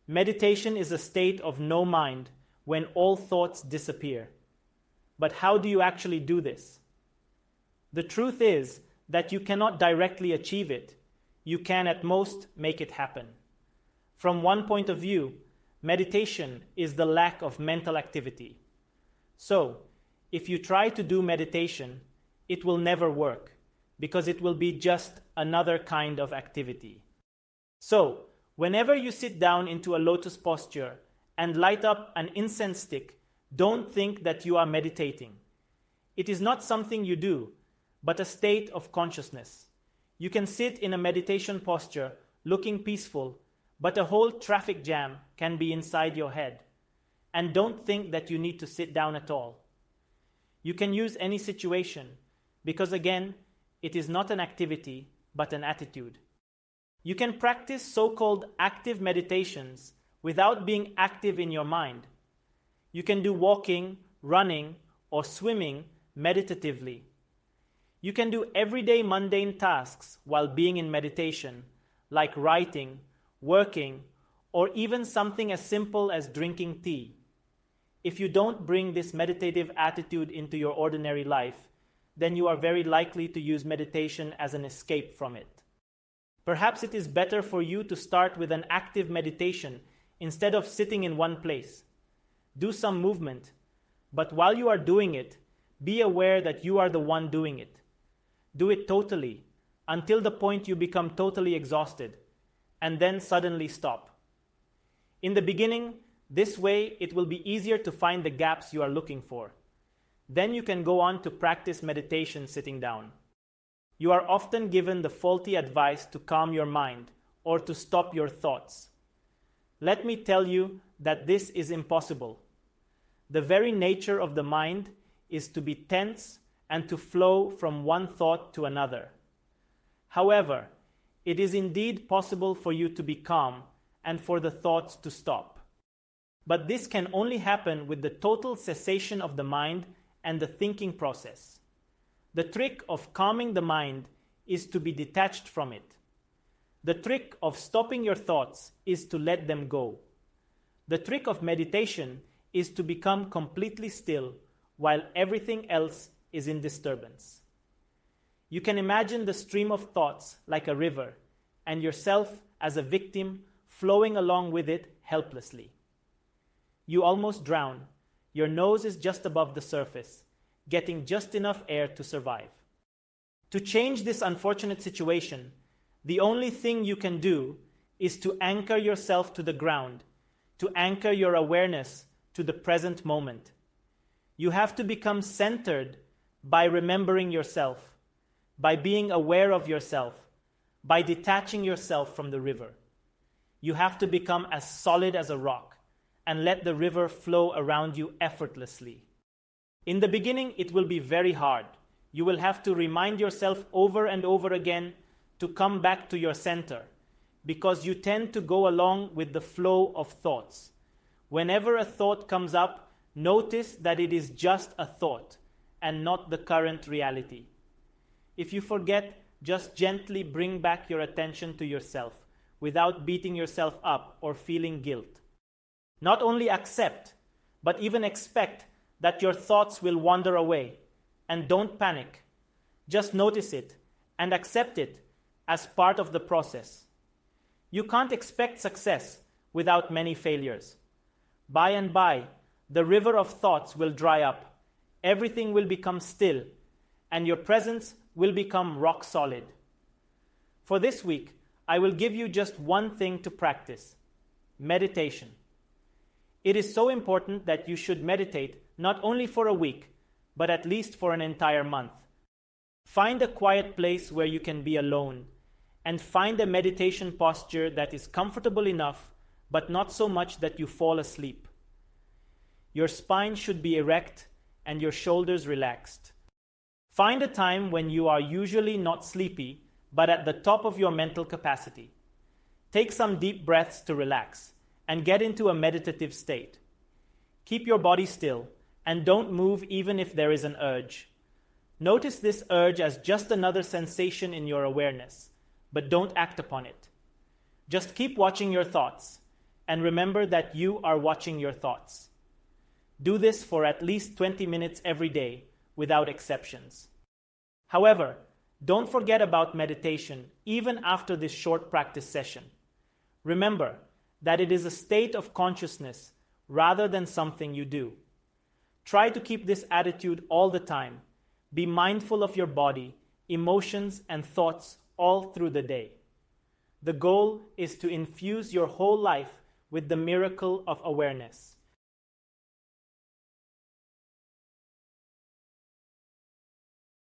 Meditation is a state of no mind when all thoughts disappear. But how do you actually do this? The truth is that you cannot directly achieve it. You can at most make it happen. From one point of view, meditation is the lack of mental activity. So, if you try to do meditation, it will never work because it will be just another kind of activity. So, whenever you sit down into a lotus posture and light up an incense stick, don't think that you are meditating. It is not something you do, but a state of consciousness. You can sit in a meditation posture looking peaceful, but a whole traffic jam can be inside your head. And don't think that you need to sit down at all. You can use any situation because, again, it is not an activity, but an attitude. You can practice so-called active meditations without being active in your mind. You can do walking, running, or swimming meditatively. You can do everyday mundane tasks while being in meditation, like writing, working, or even something as simple as drinking tea. If you don't bring this meditative attitude into your ordinary life, then you are very likely to use meditation as an escape from it. Perhaps it is better for you to start with an active meditation instead of sitting in one place. Do some movement, but while you are doing it, be aware that you are the one doing it. Do it totally, until the point you become totally exhausted, and then suddenly stop. In the beginning, this way it will be easier to find the gaps you are looking for. Then you can go on to practice meditation sitting down. You are often given the faulty advice to calm your mind or to stop your thoughts. Let me tell you that this is impossible. The very nature of the mind is to be tense and to flow from one thought to another. However, it is indeed possible for you to be calm and for the thoughts to stop. But this can only happen with the total cessation of the mind and the thinking process. The trick of calming the mind is to be detached from it. The trick of stopping your thoughts is to let them go. The trick of meditation is to become completely still while everything else is in disturbance. You can imagine the stream of thoughts like a river and yourself as a victim flowing along with it helplessly. You almost drown. Your nose is just above the surface, getting just enough air to survive. To change this unfortunate situation, the only thing you can do is to anchor yourself to the ground, to anchor your awareness to the present moment. You have to become centered by remembering yourself, by being aware of yourself, by detaching yourself from the river. You have to become as solid as a rock and let the river flow around you effortlessly. In the beginning, it will be very hard. You will have to remind yourself over and over again to come back to your center, because you tend to go along with the flow of thoughts. Whenever a thought comes up, notice that it is just a thought and not the current reality. If you forget, just gently bring back your attention to yourself without beating yourself up or feeling guilt. Not only accept, but even expect that your thoughts will wander away, and don't panic. Just notice it and accept it as part of the process. You can't expect success without many failures. By and by, the river of thoughts will dry up, everything will become still, and your presence will become rock solid. For this week, I will give you just one thing to practice: meditation. It is so important that you should meditate not only for a week, but at least for an entire month. Find a quiet place where you can be alone, and find a meditation posture that is comfortable enough, but not so much that you fall asleep. Your spine should be erect and your shoulders relaxed. Find a time when you are usually not sleepy, but at the top of your mental capacity. Take some deep breaths to relax and get into a meditative state. Keep your body still and don't move even if there is an urge. Notice this urge as just another sensation in your awareness, but don't act upon it. Just keep watching your thoughts. and remember that you are watching your thoughts. Do this for at least 20 minutes every day, without exceptions. However, don't forget about meditation even after this short practice session. Remember that it is a state of consciousness rather than something you do. Try to keep this attitude all the time. Be mindful of your body, emotions, and thoughts all through the day. The goal is to infuse your whole life with the miracle of awareness.